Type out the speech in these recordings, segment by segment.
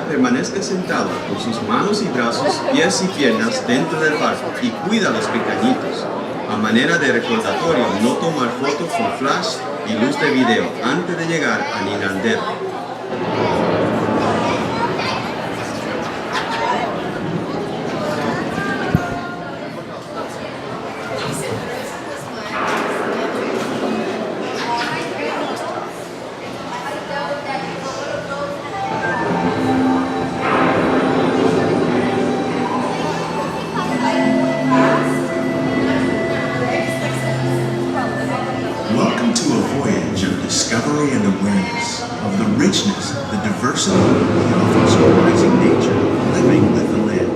permanezca sentado con sus manos y brazos, pies y piernas dentro del barco y cuida a los pequeñitos. A manera de recordatorio, no tomar fotos con flash y luz de video antes de llegar al inandero. Welcome to a voyage of discovery and awareness of the richness, the diversity, the often surprising nature of living with the land.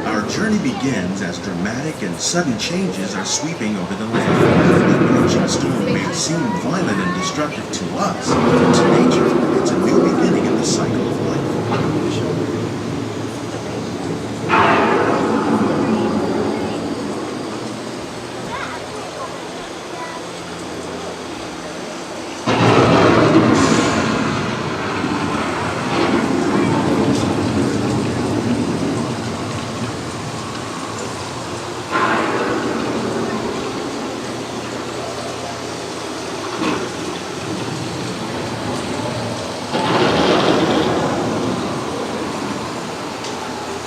Our journey begins as dramatic and sudden changes are sweeping over the land. The approaching storm may seem violent and destructive to us, but to nature, it's a new beginning in the cycle of life.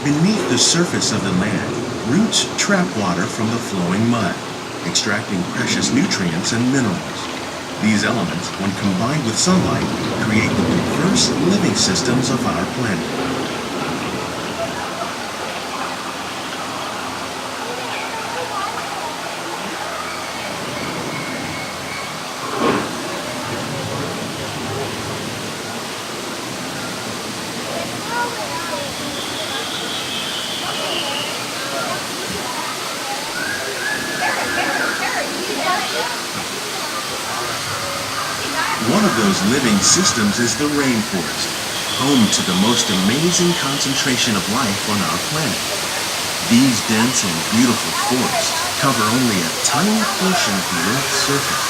Beneath the surface of the land, roots trap water from the flowing mud, extracting precious nutrients and minerals. These elements, when combined with sunlight, create the diverse living systems of our planet. One of those living systems is the rainforest, home to the most amazing concentration of life on our planet. These dense and beautiful forests cover only a tiny portion of the Earth's surface,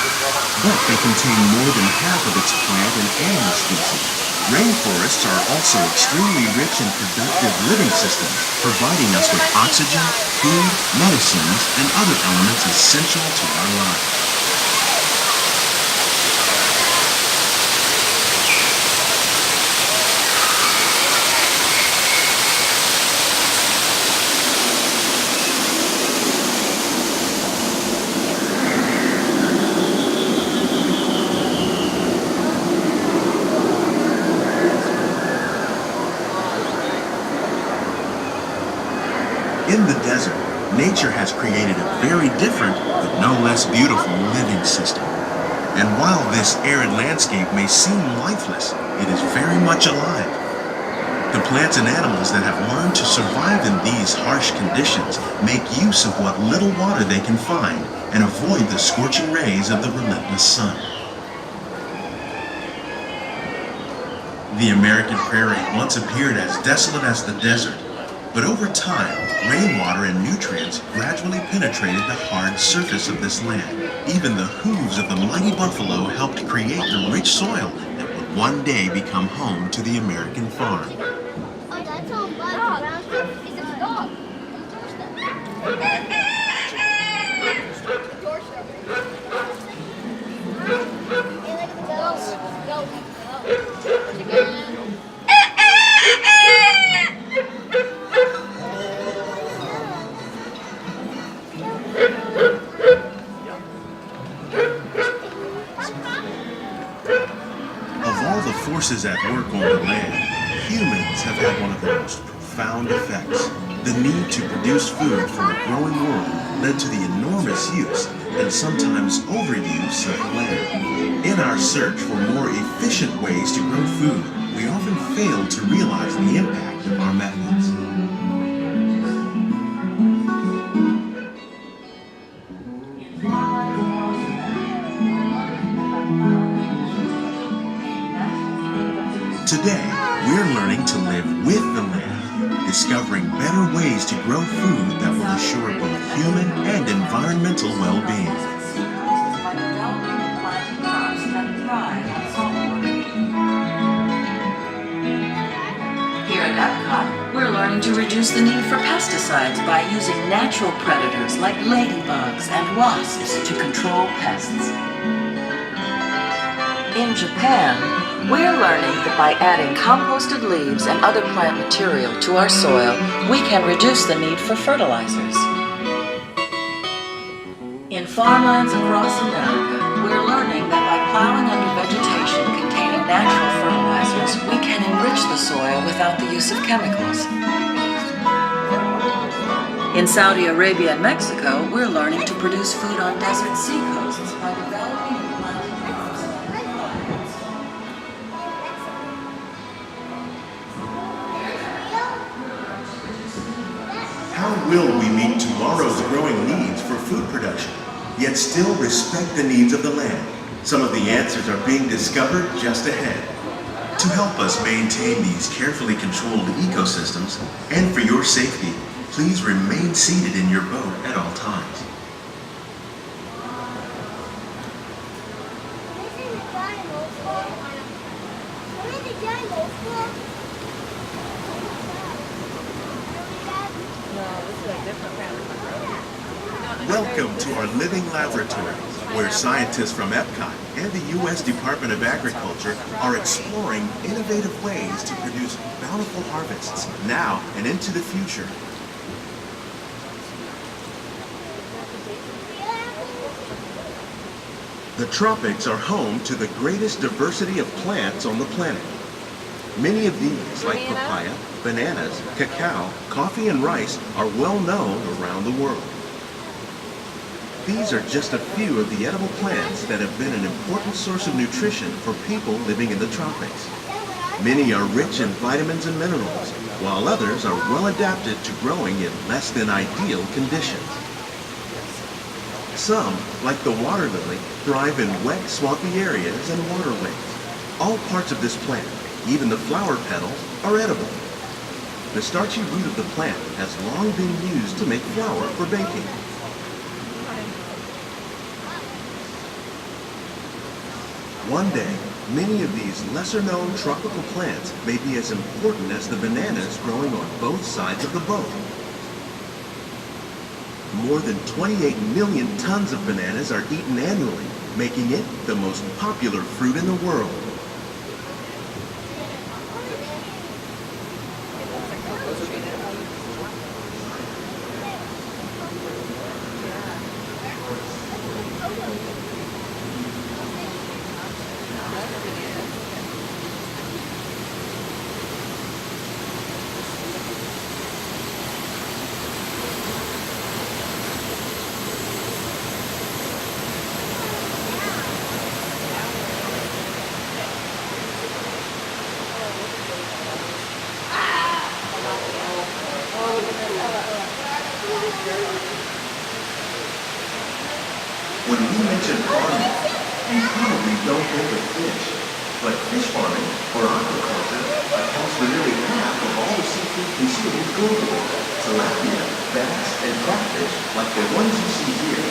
but they contain more than half of its plant and animal species. Rainforests are also extremely rich and productive living systems, providing us with oxygen, food, medicines, and other elements essential to our lives. In the desert, nature has created a very different, but no less beautiful living system. And while this arid landscape may seem lifeless, it is very much alive. The plants and animals that have learned to survive in these harsh conditions make use of what little water they can find and avoid the scorching rays of the relentless sun. The American prairie once appeared as desolate as the desert, but over time, rainwater and nutrients gradually penetrated the hard surface of this land. Even the hooves of the mighty buffalo helped create the rich soil that would one day become home to the American farm. Oh, that's all dog. It's a dog. Of all the forces at work on the land, humans have had one of the most profound effects. The need to produce food for a growing world led to the enormous use and sometimes overuse of land. In our search for more efficient ways to grow food, we often fail to realize the impact of our methods. Today, we're learning to live with the land, discovering better ways to grow food that will assure both human and environmental well-being. learning to reduce the need for pesticides by using natural predators like ladybugs and wasps to control pests. In Japan, we're learning that by adding composted leaves and other plant material to our soil, we can reduce the need for fertilizers. In farmlands across America, we're learning that by plowing under vegetation containing natural fertilizers, we can enrich the soil without the use of chemicals. In Saudi Arabia and Mexico, we're learning to produce food on desert seacoasts by developing and planting crops. How will we meet tomorrow's growing needs for food production, yet still respect the needs of the land? Some of the answers are being discovered just ahead. To help us maintain these carefully controlled ecosystems, and for your safety, please remain seated in your boat at all times. Welcome to our living laboratory, where scientists from Epcot and the U.S. Department of Agriculture are exploring innovative ways to produce bountiful harvests now and into the future. The tropics are home to the greatest diversity of plants on the planet. Many of these, like papaya, bananas, cacao, coffee, and rice, are well known around the world. These are just a few of the edible plants that have been an important source of nutrition for people living in the tropics. Many are rich in vitamins and minerals, while others are well adapted to growing in less than ideal conditions. Some, like the water lily, thrive in wet, swampy areas and waterways. All parts of this plant, even the flower petals, are edible. The starchy root of the plant has long been used to make flour for baking. One day, many of these lesser-known tropical plants may be as important as the bananas growing on both sides of the boat. More than 28 million tons of bananas are eaten annually, making it the most popular fruit in the world. When we mention farming, you probably don't think of fish, but fish farming, or aquaculture, accounts for nearly half of all the seafood consumed globally. Tilapia, bass, and catfish, like the ones you see here,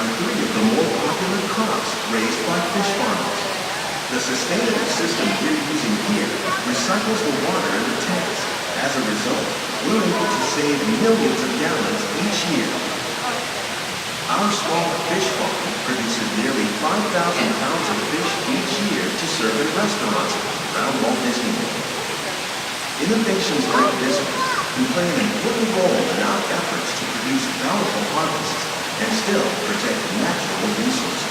are three of the more popular crops raised by fish farmers. The sustainable system we're using here recycles the water in the tanks. As a result, we're able to save millions of gallons each year. Our small fish farm produces nearly 5,000 pounds of fish each year to serve in restaurants around Walt Disney World. Innovations like this can play an important role in our efforts to produce bountiful harvests and still protect natural resources.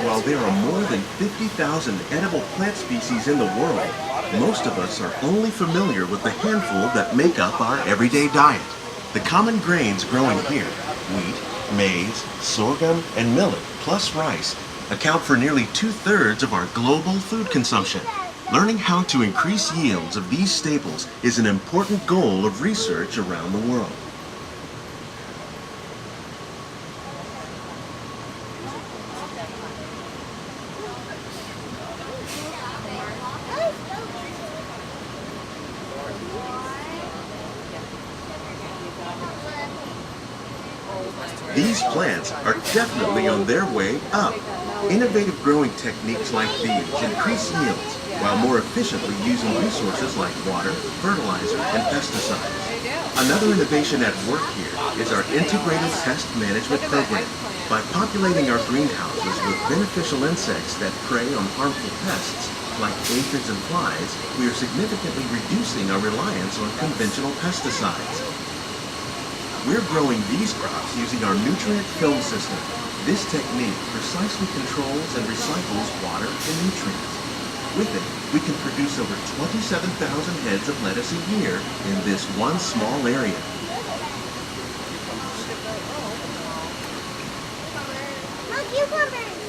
While there are more than 50,000 edible plant species in the world, most of us are only familiar with the handful that make up our everyday diet. The common grains growing here, wheat, maize, sorghum, and millet, plus rice, account for nearly 2/3 of our global food consumption. Learning how to increase yields of these staples is an important goal of research around the world. These plants are definitely on their way up. Innovative growing techniques like these increase yields while more efficiently using resources like water, fertilizer, and pesticides. Another innovation at work here is our integrated pest management program. By populating our greenhouses with beneficial insects that prey on harmful pests, like aphids and flies, we are significantly reducing our reliance on conventional pesticides. We're growing these crops using our nutrient film system. This technique precisely controls and recycles water and nutrients. With it, we can produce over 27,000 heads of lettuce a year in this one small area. Look, cucumbers.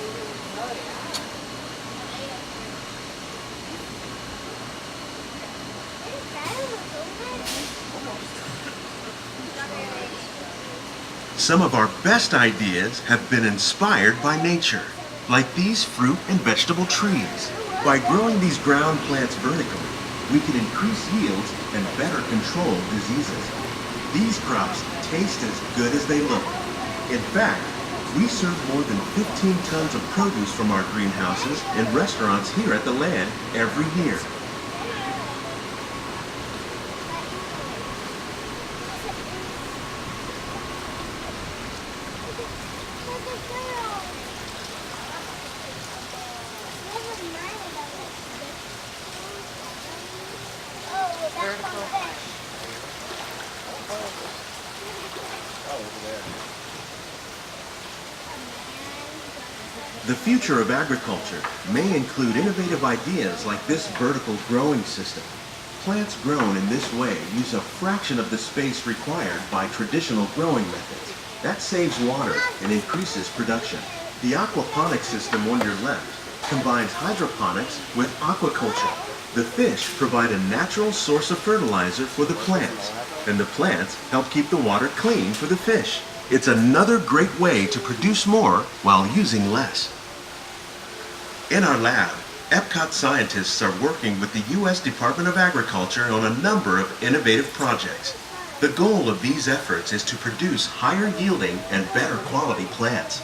Some of our best ideas have been inspired by nature, like these fruit and vegetable trees. By growing these ground plants vertically, we can increase yields and better control diseases. These crops taste as good as they look. In fact, we serve more than 15 tons of produce from our greenhouses in restaurants here at the land every year. The future of agriculture may include innovative ideas like this vertical growing system. Plants grown in this way use a fraction of the space required by traditional growing methods. That saves water and increases production. The aquaponics system on your left combines hydroponics with aquaculture. The fish provide a natural source of fertilizer for the plants, and the plants help keep the water clean for the fish. It's another great way to produce more while using less. In our lab, Epcot scientists are working with the U.S. Department of Agriculture on a number of innovative projects. The goal of these efforts is to produce higher yielding and better quality plants.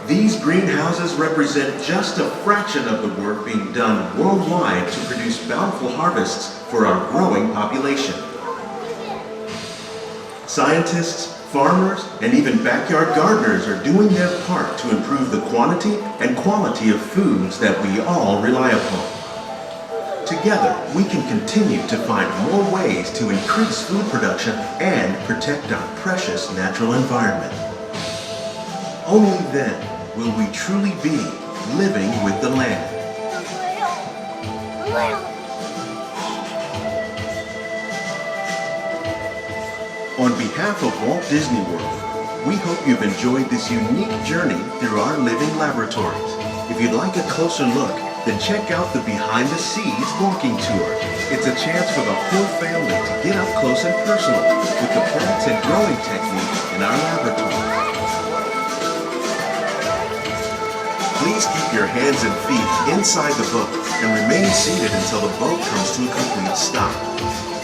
These greenhouses represent just a fraction of the work being done worldwide to produce bountiful harvests for our growing population. Scientists, farmers, and even backyard gardeners are doing their part to improve the quantity and quality of foods that we all rely upon. Together, we can continue to find more ways to increase food production and protect our precious natural environment. Only then will we truly be living with the land. On behalf of Walt Disney World, we hope you've enjoyed this unique journey through our living laboratories. If you'd like a closer look, then check out the Behind the Seeds walking tour. It's a chance for the whole family to get up close and personal with the plants and growing techniques in our laboratory. Please keep your hands and feet inside the boat and remain seated until the boat comes to a complete stop.